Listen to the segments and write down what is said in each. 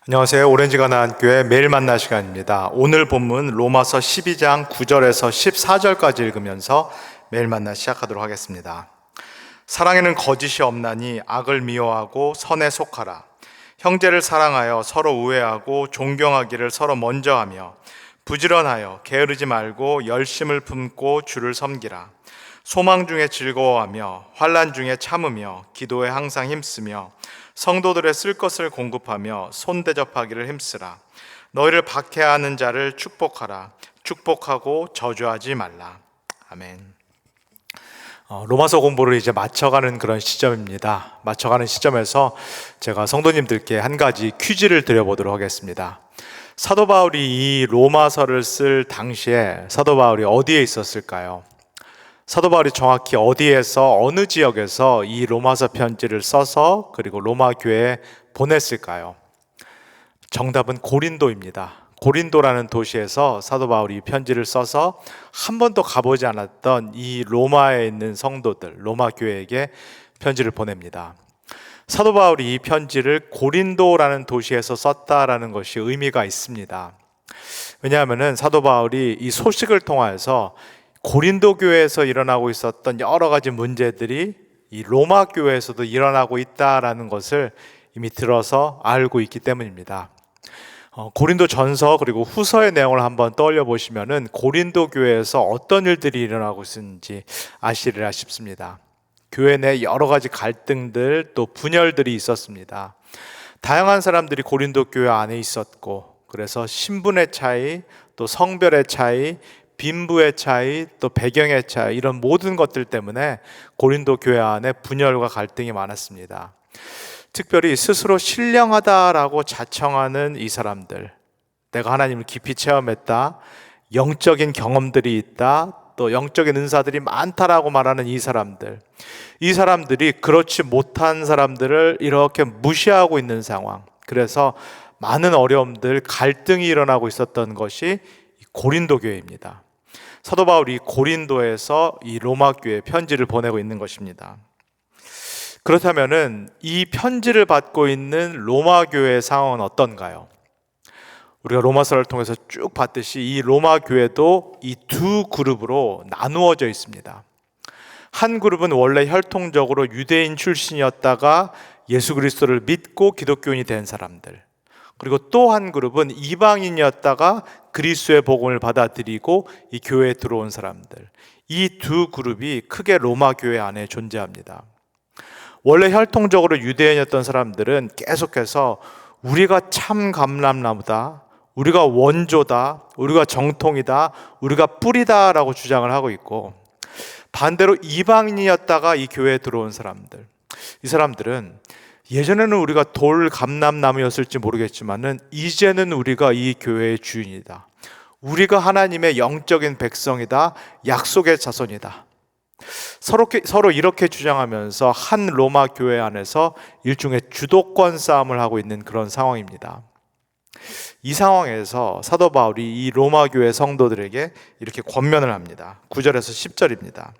안녕하세요. 오렌지가 나은 교회 매일 만나 시간입니다. 오늘 본문 로마서 12장 9절에서 14절까지 읽으면서 매일 만나 시작하도록 하겠습니다. 사랑에는 거짓이 없나니 악을 미워하고 선에 속하라. 형제를 사랑하여 서로 우애하고 존경하기를 서로 먼저 하며 부지런하여 게으르지 말고 열심을 품고 주를 섬기라. 소망 중에 즐거워하며 환난 중에 참으며 기도에 항상 힘쓰며 성도들의 쓸 것을 공급하며 손대접하기를 힘쓰라. 너희를 박해하는 자를 축복하라. 축복하고 저주하지 말라. 아멘. 로마서 공부를 이제 마쳐가는 그런 시점입니다. 마쳐가는 시점에서 제가 성도님들께 한 가지 퀴즈를 드려보도록 하겠습니다. 사도 바울이 이 로마서를 쓸 당시에 사도 바울이 어디에 있었을까요? 사도 바울이 정확히 어디에서 어느 지역에서 이 로마서 편지를 써서 그리고 로마 교회에 보냈을까요? 정답은 고린도입니다. 고린도라는 도시에서 사도 바울이 편지를 써서 한 번도 가보지 않았던 이 로마에 있는 성도들, 로마 교회에게 편지를 보냅니다. 사도 바울이 이 편지를 고린도라는 도시에서 썼다라는 것이 의미가 있습니다. 왜냐하면 사도 바울이 이 소식을 통해서 고린도 교회에서 일어나고 있었던 여러 가지 문제들이 이 로마 교회에서도 일어나고 있다라는 것을 이미 들어서 알고 있기 때문입니다. 고린도 전서 그리고 후서의 내용을 한번 떠올려 보시면은 고린도 교회에서 어떤 일들이 일어나고 있는지 아시리라 싶습니다. 교회 내 여러 가지 갈등들 또 분열들이 있었습니다. 다양한 사람들이 고린도 교회 안에 있었고, 그래서 신분의 차이, 또 성별의 차이, 빈부의 차이, 또 배경의 차이, 이런 모든 것들 때문에 고린도 교회 안에 분열과 갈등이 많았습니다. 특별히 스스로 신령하다라고 자청하는 이 사람들, 내가 하나님을 깊이 체험했다, 영적인 경험들이 있다, 또 영적인 은사들이 많다라고 말하는 이 사람들이 그렇지 못한 사람들을 이렇게 무시하고 있는 상황, 그래서 많은 어려움들, 갈등이 일어나고 있었던 것이 고린도 교회입니다. 사도 바울이 고린도에서 이 로마 교회에 편지를 보내고 있는 것입니다. 그렇다면은 이 편지를 받고 있는 로마 교회의 상황은 어떤가요? 우리가 로마서를 통해서 쭉 봤듯이 이 로마 교회도 이 두 그룹으로 나누어져 있습니다. 한 그룹은 원래 혈통적으로 유대인 출신이었다가 예수 그리스도를 믿고 기독교인이 된 사람들, 그리고 또 한 그룹은 이방인이었다가 그리스도의 복음을 받아들이고 이 교회에 들어온 사람들, 이 두 그룹이 크게 로마 교회 안에 존재합니다. 원래 혈통적으로 유대인이었던 사람들은 계속해서 우리가 참 감람나무다, 우리가 원조다, 우리가 정통이다, 우리가 뿌리다 라고 주장을 하고 있고, 반대로 이방인이었다가 이 교회에 들어온 사람들, 이 사람들은 예전에는 우리가 돌 감람나무였을지 모르겠지만은 이제는 우리가 이 교회의 주인이다, 우리가 하나님의 영적인 백성이다, 약속의 자손이다, 서로 이렇게 주장하면서 한 로마 교회 안에서 일종의 주도권 싸움을 하고 있는 그런 상황입니다. 이 상황에서 사도 바울이 이 로마 교회 성도들에게 이렇게 권면을 합니다. 9절에서 10절입니다.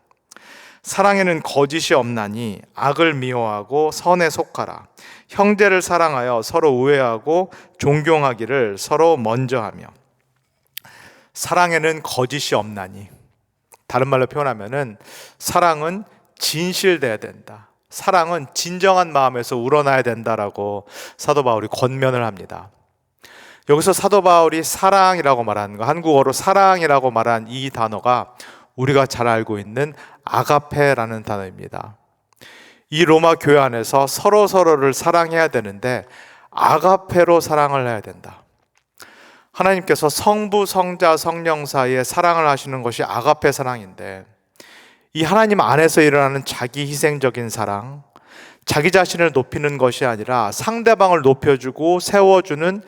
사랑에는 거짓이 없나니 악을 미워하고 선에 속하라. 형제를 사랑하여 서로 우애하고 존경하기를 서로 먼저 하며. 사랑에는 거짓이 없나니, 다른 말로 표현하면은 사랑은 진실돼야 된다, 사랑은 진정한 마음에서 우러나야 된다라고 사도 바울이 권면을 합니다. 여기서 사도 바울이 사랑이라고 말하는 거, 한국어로 사랑이라고 말한 이 단어가 우리가 잘 알고 있는 아가페라는 단어입니다. 이 로마 교회 안에서 서로를 사랑해야 되는데 아가페로 사랑을 해야 된다. 하나님께서 성부, 성자, 성령 사이에 사랑을 하시는 것이 아가페 사랑인데, 이 하나님 안에서 일어나는 자기 희생적인 사랑, 자기 자신을 높이는 것이 아니라 상대방을 높여주고 세워주는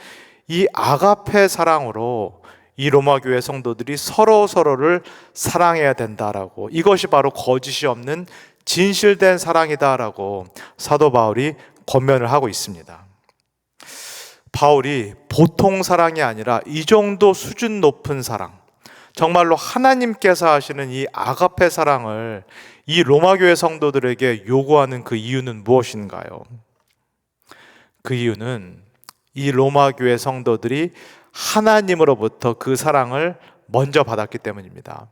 이 아가페 사랑으로 이 로마 교회 성도들이 서로를 사랑해야 된다라고, 이것이 바로 거짓이 없는 진실된 사랑이다라고 사도 바울이 권면을 하고 있습니다. 바울이 보통 사랑이 아니라 이 정도 수준 높은 사랑, 정말로 하나님께서 하시는 이 아가페 사랑을 이 로마 교회 성도들에게 요구하는 그 이유는 무엇인가요? 그 이유는 이 로마 교회 성도들이 하나님으로부터 그 사랑을 먼저 받았기 때문입니다.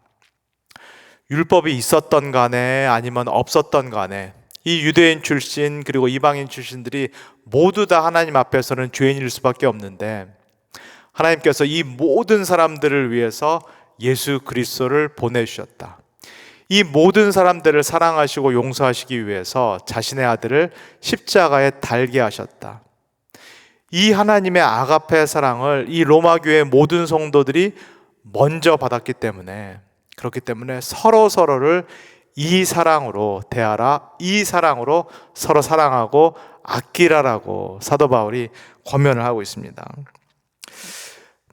율법이 있었던 간에 아니면 없었던 간에 이 유대인 출신 그리고 이방인 출신들이 모두 다 하나님 앞에서는 죄인일 수밖에 없는데, 하나님께서 이 모든 사람들을 위해서 예수 그리스도를 보내주셨다. 이 모든 사람들을 사랑하시고 용서하시기 위해서 자신의 아들을 십자가에 달게 하셨다. 이 하나님의 아가페 사랑을 이 로마 교회 모든 성도들이 먼저 받았기 때문에, 그렇기 때문에 서로를 이 사랑으로 대하라, 이 사랑으로 서로 사랑하고 아끼라라고 사도 바울이 권면을 하고 있습니다.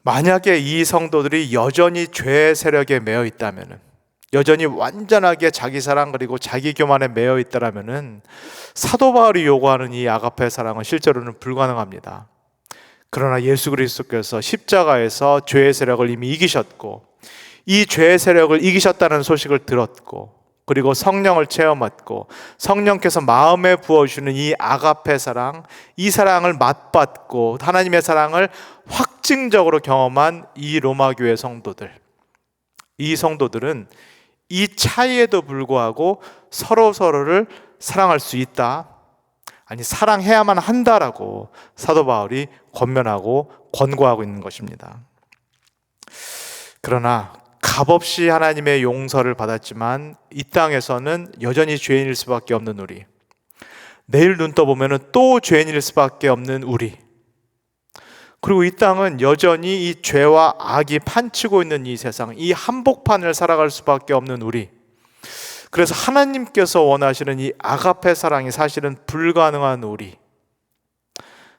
만약에 이 성도들이 여전히 죄의 세력에 매여 있다면, 여전히 완전하게 자기 사랑 그리고 자기 교만에 매여 있다라면은 사도 바울이 요구하는 이 아가페 사랑은 실제로는 불가능합니다. 그러나 예수 그리스도께서 십자가에서 죄의 세력을 이미 이기셨고, 이 죄의 세력을 이기셨다는 소식을 들었고, 그리고 성령을 체험했고, 성령께서 마음에 부어주시는 이 아가페 사랑, 이 사랑을 맛봤고 하나님의 사랑을 확증적으로 경험한 이 로마 교회 성도들, 이 성도들은 이 차이에도 불구하고 서로를 사랑할 수 있다, 아니 사랑해야만 한다라고 사도 바울이 권면하고 권고하고 있는 것입니다. 그러나 값없이 하나님의 용서를 받았지만 이 땅에서는 여전히 죄인일 수밖에 없는 우리, 내일 눈 떠보면 또 죄인일 수밖에 없는 우리, 그리고 이 땅은 여전히 이 죄와 악이 판치고 있는 이 세상, 이 한복판을 살아갈 수밖에 없는 우리, 그래서 하나님께서 원하시는 이 아가페 사랑이 사실은 불가능한 우리.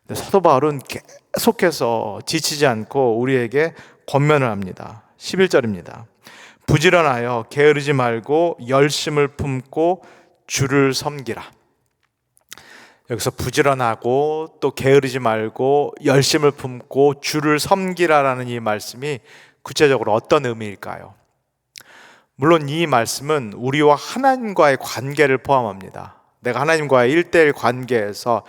근데 사도 바울은 계속해서 지치지 않고 우리에게 권면을 합니다. 11절입니다. 부지런하여 게으르지 말고 열심을 품고 주를 섬기라. 여기서 부지런하고 또 게으르지 말고 열심을 품고 주를 섬기라라는 이 말씀이 구체적으로 어떤 의미일까요? 물론 이 말씀은 우리와 하나님과의 관계를 포함합니다. 내가 하나님과의 1대1 관계에서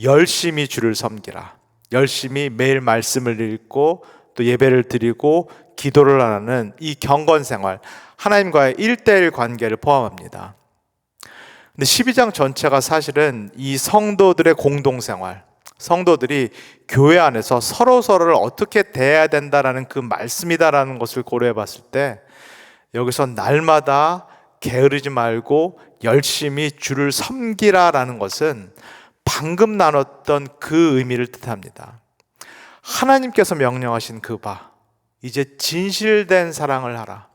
열심히 주를 섬기라, 열심히 매일 말씀을 읽고 또 예배를 드리고 기도를 하는 이 경건 생활, 하나님과의 1대1 관계를 포함합니다. 근데 12장 전체가 사실은 이 성도들의 공동생활, 성도들이 교회 안에서 서로를 어떻게 대해야 된다라는 그 말씀이다라는 것을 고려해 봤을 때, 여기서 날마다 게으르지 말고 열심히 주를 섬기라라는 것은 방금 나눴던 그 의미를 뜻합니다. 하나님께서 명령하신 그 바, 이제 진실된 사랑을 하라.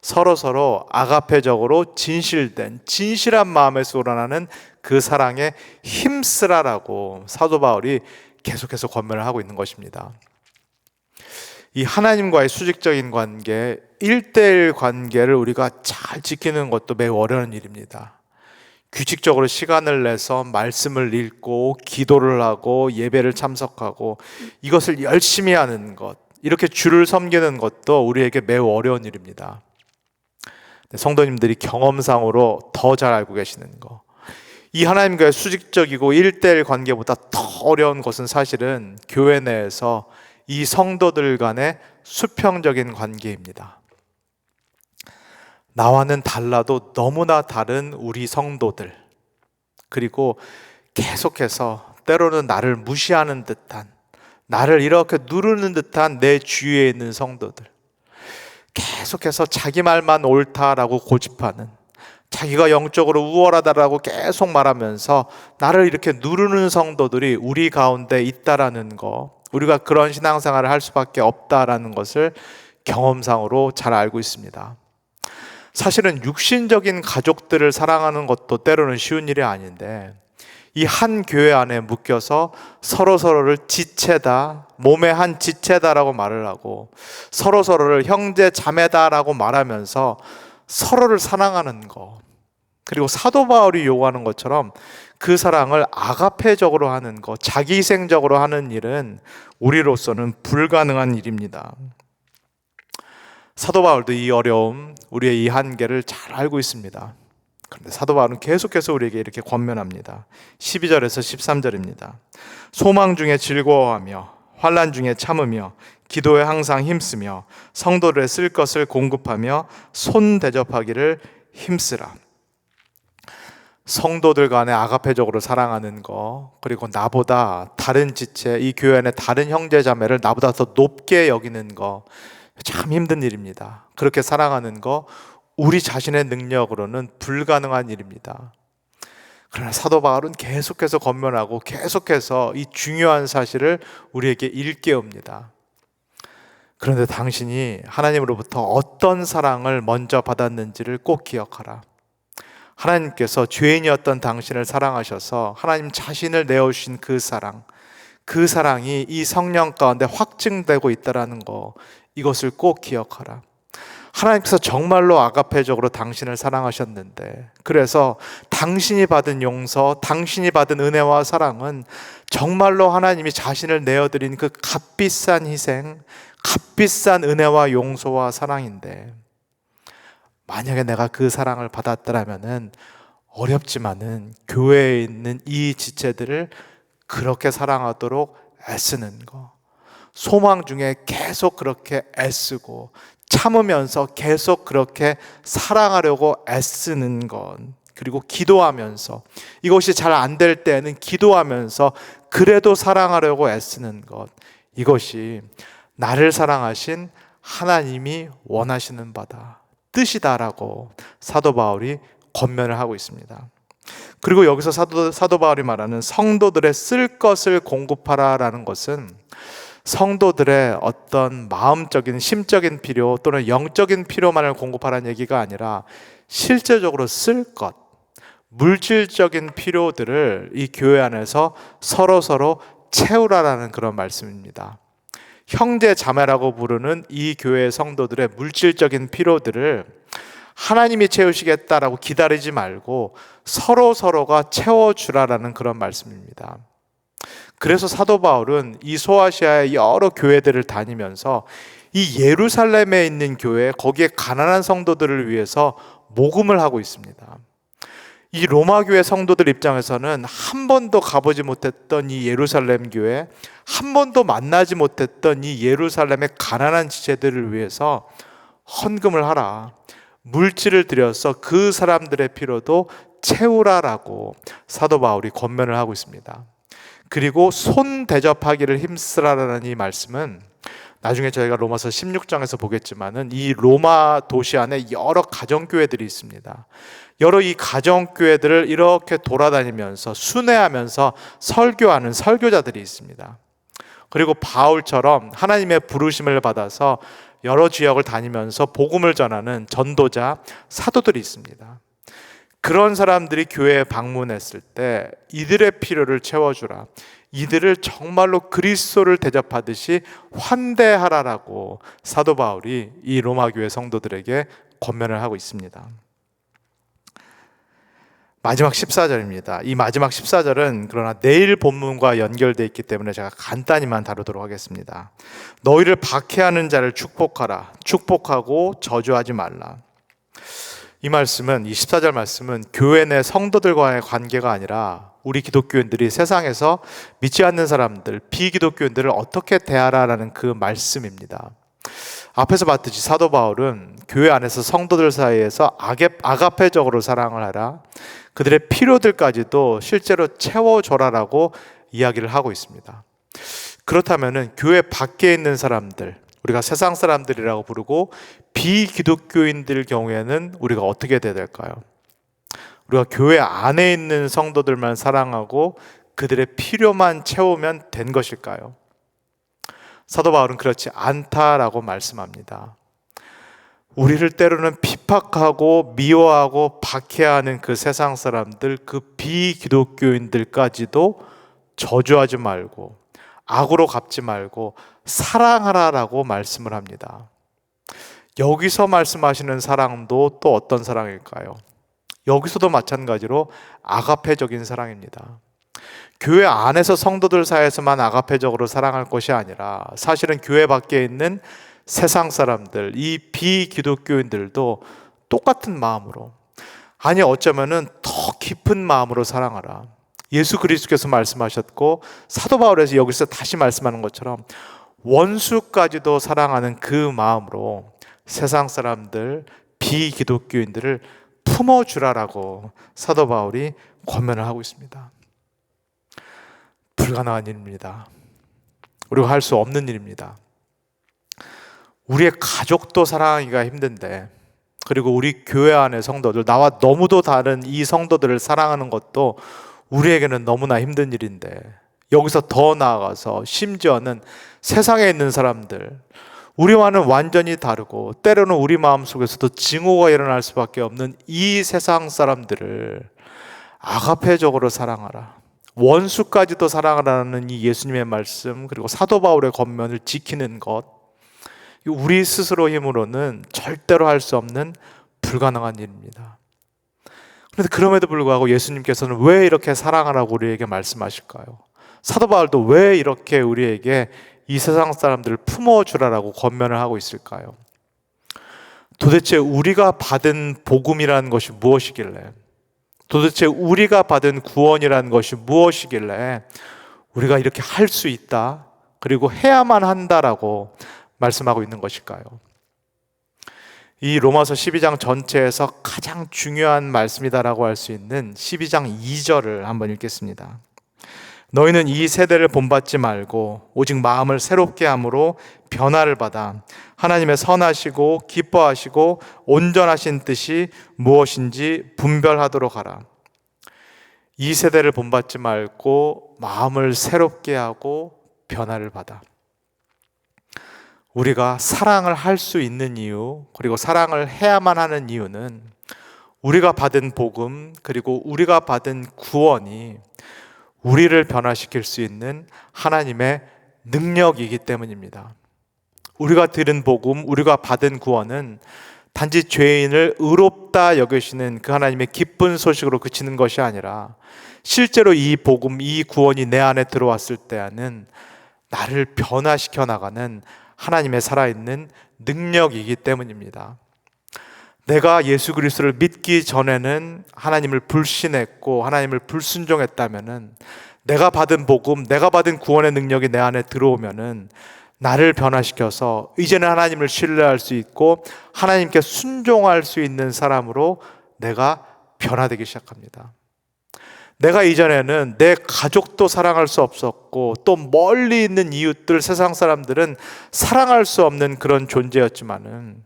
서로 아가페적으로 진실한 마음에서 우러나는 그 사랑에 힘쓰라라고 사도 바울이 계속해서 권면을 하고 있는 것입니다. 이 하나님과의 수직적인 관계, 1대1 관계를 우리가 잘 지키는 것도 매우 어려운 일입니다. 규칙적으로 시간을 내서 말씀을 읽고 기도를 하고 예배를 참석하고 이것을 열심히 하는 것, 이렇게 주를 섬기는 것도 우리에게 매우 어려운 일입니다. 성도님들이 경험상으로 더 잘 알고 계시는 거, 이 하나님과의 수직적이고 1대1 관계보다 더 어려운 것은 사실은 교회 내에서 이 성도들 간의 수평적인 관계입니다. 나와는 달라도 너무나 다른 우리 성도들, 그리고 계속해서 때로는 나를 무시하는 듯한, 나를 이렇게 누르는 듯한 내 주위에 있는 성도들, 계속해서 자기 말만 옳다라고 고집하는, 자기가 영적으로 우월하다라고 계속 말하면서 나를 이렇게 누르는 성도들이 우리 가운데 있다라는 거, 우리가 그런 신앙생활을 할 수밖에 없다라는 것을 경험상으로 잘 알고 있습니다. 사실은 육신적인 가족들을 사랑하는 것도 때로는 쉬운 일이 아닌데, 이 한 교회 안에 묶여서 서로를 지체다, 몸의 한 지체다라고 말을 하고 서로를 형제 자매다라고 말하면서 서로를 사랑하는 것, 그리고 사도 바울이 요구하는 것처럼 그 사랑을 아가페적으로 하는 것, 자기희생적으로 하는 일은 우리로서는 불가능한 일입니다. 사도 바울도 이 어려움, 우리의 이 한계를 잘 알고 있습니다. 그런데 사도 바울은 계속해서 우리에게 이렇게 권면합니다. 12절에서 13절입니다. 소망 중에 즐거워하며 환난 중에 참으며 기도에 항상 힘쓰며 성도들의 쓸 것을 공급하며 손 대접하기를 힘쓰라. 성도들 간에 아가페적으로 사랑하는 거, 그리고 나보다 다른 지체, 이 교회 안에 다른 형제 자매를 나보다 더 높게 여기는 거 참 힘든 일입니다. 그렇게 사랑하는 거 우리 자신의 능력으로는 불가능한 일입니다. 그러나 사도 바울은 계속해서 권면하고 계속해서 이 중요한 사실을 우리에게 일깨웁니다. 그런데 당신이 하나님으로부터 어떤 사랑을 먼저 받았는지를 꼭 기억하라. 하나님께서 죄인이었던 당신을 사랑하셔서 하나님 자신을 내어주신 그 사랑이 이 성령 가운데 확증되고 있다는 거, 이것을 꼭 기억하라. 하나님께서 정말로 아가페적으로 당신을 사랑하셨는데, 그래서 당신이 받은 용서, 당신이 받은 은혜와 사랑은 정말로 하나님이 자신을 내어드린 그 값비싼 희생, 값비싼 은혜와 용서와 사랑인데, 만약에 내가 그 사랑을 받았더라면은 어렵지만은 교회에 있는 이 지체들을 그렇게 사랑하도록 애쓰는 거, 소망 중에 계속 그렇게 애쓰고 참으면서 계속 그렇게 사랑하려고 애쓰는 것, 그리고 기도하면서, 이것이 잘 안 될 때에는 기도하면서 그래도 사랑하려고 애쓰는 것, 이것이 나를 사랑하신 하나님이 원하시는 바다, 뜻이다라고 사도 바울이 권면을 하고 있습니다. 그리고 여기서 사도 바울이 말하는 성도들의 쓸 것을 공급하라라는 것은 성도들의 어떤 마음적인, 심적인 필요 또는 영적인 필요만을 공급하라는 얘기가 아니라 실제적으로 쓸 것, 물질적인 필요들을 이 교회 안에서 서로 채우라라는 그런 말씀입니다. 형제 자매라고 부르는 이 교회의 성도들의 물질적인 필요들을 하나님이 채우시겠다라고 기다리지 말고 서로가 채워주라라는 그런 말씀입니다. 그래서 사도 바울은 이 소아시아의 여러 교회들을 다니면서 이 예루살렘에 있는 교회, 거기에 가난한 성도들을 위해서 모금을 하고 있습니다. 이 로마 교회 성도들 입장에서는 한 번도 가보지 못했던 이 예루살렘 교회, 한 번도 만나지 못했던 이 예루살렘의 가난한 지체들을 위해서 헌금을 하라, 물질을 들여서 그 사람들의 필요도 채우라라고 사도 바울이 권면을 하고 있습니다. 그리고 손 대접하기를 힘쓰라라는 이 말씀은 나중에 저희가 로마서 16장에서 보겠지만은 이 로마 도시 안에 여러 가정교회들이 있습니다. 여러 이 가정교회들을 이렇게 돌아다니면서 순회하면서 설교하는 설교자들이 있습니다. 그리고 바울처럼 하나님의 부르심을 받아서 여러 지역을 다니면서 복음을 전하는 전도자, 사도들이 있습니다. 그런 사람들이 교회에 방문했을 때 이들의 필요를 채워주라, 이들을 정말로 그리스도를 대접하듯이 환대하라라고 사도 바울이 이 로마 교회 성도들에게 권면을 하고 있습니다. 마지막 14절입니다. 이 마지막 14절은 그러나 내일 본문과 연결되어 있기 때문에 제가 간단히만 다루도록 하겠습니다. 너희를 박해하는 자를 축복하라, 축복하고 저주하지 말라. 이 말씀은, 이 14절 말씀은 교회 내 성도들과의 관계가 아니라 우리 기독교인들이 세상에서 믿지 않는 사람들, 비기독교인들을 어떻게 대하라라는 그 말씀입니다. 앞에서 봤듯이 사도 바울은 교회 안에서 성도들 사이에서 아가페적으로 사랑을 하라, 그들의 필요들까지도 실제로 채워줘라라고 이야기를 하고 있습니다. 그렇다면은 교회 밖에 있는 사람들, 우리가 세상 사람들이라고 부르고 비기독교인들 경우에는 우리가 어떻게 돼야 될까요? 우리가 교회 안에 있는 성도들만 사랑하고 그들의 필요만 채우면 된 것일까요? 사도 바울은 그렇지 않다라고 말씀합니다. 우리를 때로는 핍박하고 미워하고 박해하는 그 세상 사람들, 그 비기독교인들까지도 저주하지 말고 악으로 갚지 말고 사랑하라라고 말씀을 합니다. 여기서 말씀하시는 사랑도 또 어떤 사랑일까요? 여기서도 마찬가지로 아가페적인 사랑입니다. 교회 안에서 성도들 사이에서만 아가페적으로 사랑할 것이 아니라 사실은 교회 밖에 있는 세상 사람들, 이 비기독교인들도 똑같은 마음으로, 아니 어쩌면은 더 깊은 마음으로 사랑하라. 예수 그리스도께서 말씀하셨고 사도 바울에서 여기서 다시 말씀하는 것처럼 원수까지도 사랑하는 그 마음으로 세상 사람들, 비기독교인들을 품어주라라고 사도 바울이 권면을 하고 있습니다. 불가능한 일입니다. 우리가 할 수 없는 일입니다. 우리의 가족도 사랑하기가 힘든데, 그리고 우리 교회 안의 성도들, 나와 너무도 다른 이 성도들을 사랑하는 것도 우리에게는 너무나 힘든 일인데, 여기서 더 나아가서 심지어는 세상에 있는 사람들, 우리와는 완전히 다르고 때로는 우리 마음속에서도 증오가 일어날 수밖에 없는 이 세상 사람들을 아가페적으로 사랑하라, 원수까지도 사랑하라는 이 예수님의 말씀, 그리고 사도 바울의 권면을 지키는 것, 우리 스스로 힘으로는 절대로 할 수 없는 불가능한 일입니다. 그런데 그럼에도 불구하고 예수님께서는 왜 이렇게 사랑하라고 우리에게 말씀하실까요? 사도 바울도 왜 이렇게 우리에게 이 세상 사람들을 품어주라라고 권면을 하고 있을까요? 도대체 우리가 받은 복음이라는 것이 무엇이길래, 도대체 우리가 받은 구원이라는 것이 무엇이길래 우리가 이렇게 할 수 있다, 그리고 해야만 한다라고 말씀하고 있는 것일까요? 이 로마서 12장 전체에서 가장 중요한 말씀이다라고 할 수 있는 12장 2절을 한번 읽겠습니다. 너희는 이 세대를 본받지 말고 오직 마음을 새롭게 함으로 변화를 받아 하나님의 선하시고 기뻐하시고 온전하신 뜻이 무엇인지 분별하도록 하라. 이 세대를 본받지 말고 마음을 새롭게 하고 변화를 받아. 우리가 사랑을 할 수 있는 이유, 그리고 사랑을 해야만 하는 이유는 우리가 받은 복음, 그리고 우리가 받은 구원이 우리를 변화시킬 수 있는 하나님의 능력이기 때문입니다. 우리가 들은 복음, 우리가 받은 구원은 단지 죄인을 의롭다 여기시는 그 하나님의 기쁜 소식으로 그치는 것이 아니라, 실제로 이 복음, 이 구원이 내 안에 들어왔을 때에는 나를 변화시켜 나가는 하나님의 살아있는 능력이기 때문입니다. 내가 예수 그리스도를 믿기 전에는 하나님을 불신했고 하나님을 불순종했다면은, 내가 받은 복음, 내가 받은 구원의 능력이 내 안에 들어오면은 나를 변화시켜서 이제는 하나님을 신뢰할 수 있고 하나님께 순종할 수 있는 사람으로 내가 변화되기 시작합니다. 내가 이전에는 내 가족도 사랑할 수 없었고 또 멀리 있는 이웃들, 세상 사람들은 사랑할 수 없는 그런 존재였지만은,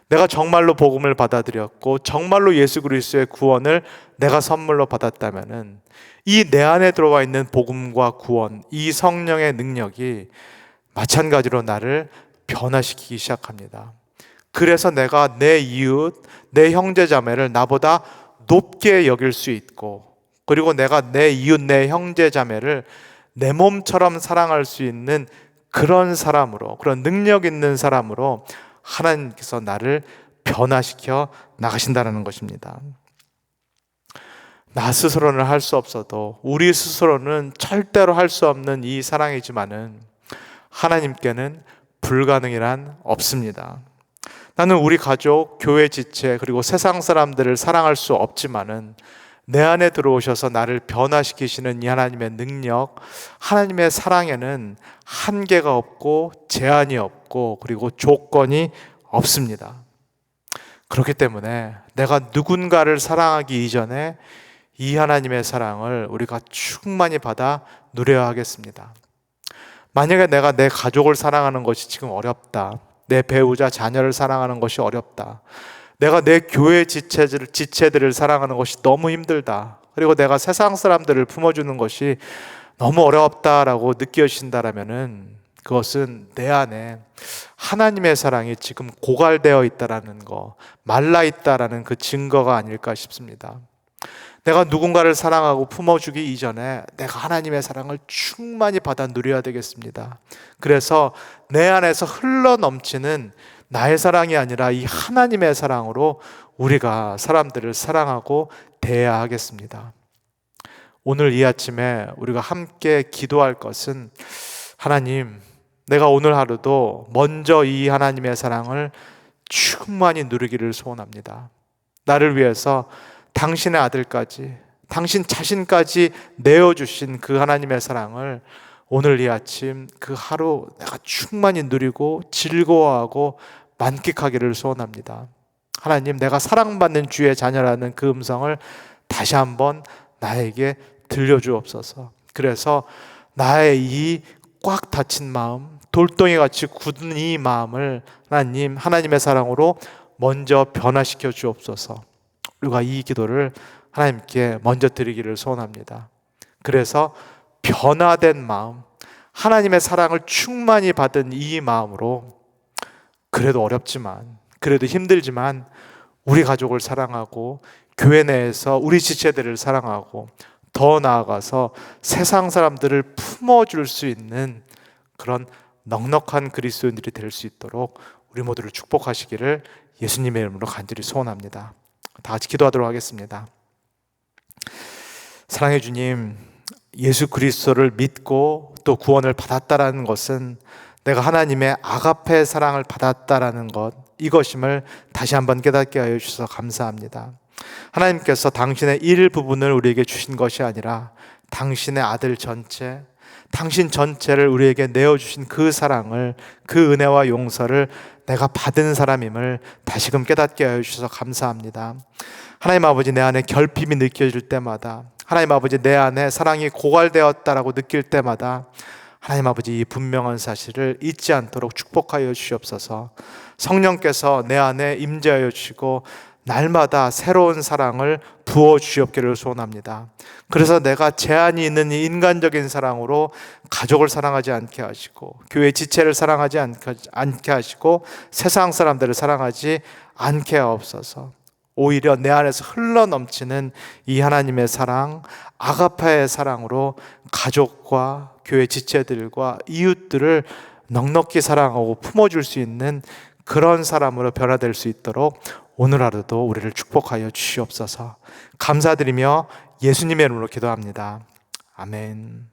내가 정말로 복음을 받아들였고 정말로 예수 그리스도의 구원을 내가 선물로 받았다면은, 이 내 안에 들어와 있는 복음과 구원, 이 성령의 능력이 마찬가지로 나를 변화시키기 시작합니다. 그래서 내가 내 이웃, 내 형제 자매를 나보다 높게 여길 수 있고, 그리고 내가 내 이웃, 내 형제 자매를 내 몸처럼 사랑할 수 있는 그런 사람으로, 그런 능력 있는 사람으로 하나님께서 나를 변화시켜 나가신다는 것입니다. 나 스스로는 할 수 없어도, 우리 스스로는 절대로 할 수 없는 이 사랑이지만은 하나님께는 불가능이란 없습니다. 나는 우리 가족, 교회 지체, 그리고 세상 사람들을 사랑할 수 없지만은 내 안에 들어오셔서 나를 변화시키시는 이 하나님의 능력, 하나님의 사랑에는 한계가 없고 제한이 없고 그리고 조건이 없습니다. 그렇기 때문에 내가 누군가를 사랑하기 이전에 이 하나님의 사랑을 우리가 충만히 받아 누려야 하겠습니다. 만약에 내가 내 가족을 사랑하는 것이 지금 어렵다, 내 배우자, 자녀를 사랑하는 것이 어렵다, 내가 내 교회 지체들을 사랑하는 것이 너무 힘들다, 그리고 내가 세상 사람들을 품어주는 것이 너무 어렵다라고 느껴진다라면은, 그것은 내 안에 하나님의 사랑이 지금 고갈되어 있다라는 거, 말라 있다라는 그 증거가 아닐까 싶습니다. 내가 누군가를 사랑하고 품어주기 이전에 내가 하나님의 사랑을 충만히 받아 누려야 되겠습니다. 그래서 내 안에서 흘러 넘치는 나의 사랑이 아니라 이 하나님의 사랑으로 우리가 사람들을 사랑하고 대해야 하겠습니다. 오늘 이 아침에 우리가 함께 기도할 것은, 하나님, 내가 오늘 하루도 먼저 이 하나님의 사랑을 충만히 누리기를 소원합니다. 나를 위해서 당신의 아들까지, 당신 자신까지 내어주신 그 하나님의 사랑을 오늘 이 아침 그 하루 내가 충만히 누리고 즐거워하고 만끽하기를 소원합니다. 하나님, 내가 사랑받는 주의 자녀라는 그 음성을 다시 한번 나에게 들려주옵소서. 그래서 나의 이 꽉 닫힌 마음, 돌덩이같이 굳은 이 마음을 하나님의 사랑으로 먼저 변화시켜 주옵소서. 우리가 이 기도를 하나님께 먼저 드리기를 소원합니다. 그래서 변화된 마음, 하나님의 사랑을 충만히 받은 이 마음으로 그래도 어렵지만, 그래도 힘들지만 우리 가족을 사랑하고 교회 내에서 우리 지체들을 사랑하고 더 나아가서 세상 사람들을 품어줄 수 있는 그런 넉넉한 그리스도인들이 될 수 있도록 우리 모두를 축복하시기를 예수님의 이름으로 간절히 소원합니다. 다 같이 기도하도록 하겠습니다. 사랑해 주님, 예수 그리스도를 믿고 또 구원을 받았다라는 것은 내가 하나님의 아가페 사랑을 받았다라는 것, 이것임을 다시 한번 깨닫게 하여 주셔서 감사합니다. 하나님께서 당신의 일부분을 우리에게 주신 것이 아니라 당신의 아들 전체, 당신 전체를 우리에게 내어주신 그 사랑을, 그 은혜와 용서를 내가 받은 사람임을 다시금 깨닫게 하여 주셔서 감사합니다. 하나님 아버지, 내 안에 결핍이 느껴질 때마다, 하나님 아버지, 내 안에 사랑이 고갈되었다라고 느낄 때마다 하나님 아버지, 이 분명한 사실을 잊지 않도록 축복하여 주시옵소서. 성령께서 내 안에 임재하여 주시고 날마다 새로운 사랑을 부어 주시옵기를 소원합니다. 그래서 내가 제한이 있는 이 인간적인 사랑으로 가족을 사랑하지 않게 하시고 교회 지체를 사랑하지 않게 하시고 세상 사람들을 사랑하지 않게 하옵소서. 오히려 내 안에서 흘러넘치는 이 하나님의 사랑, 아가페의 사랑으로 가족과 교회 지체들과 이웃들을 넉넉히 사랑하고 품어줄 수 있는 그런 사람으로 변화될 수 있도록 오늘 하루도 우리를 축복하여 주시옵소서. 감사드리며 예수님의 이름으로 기도합니다. 아멘.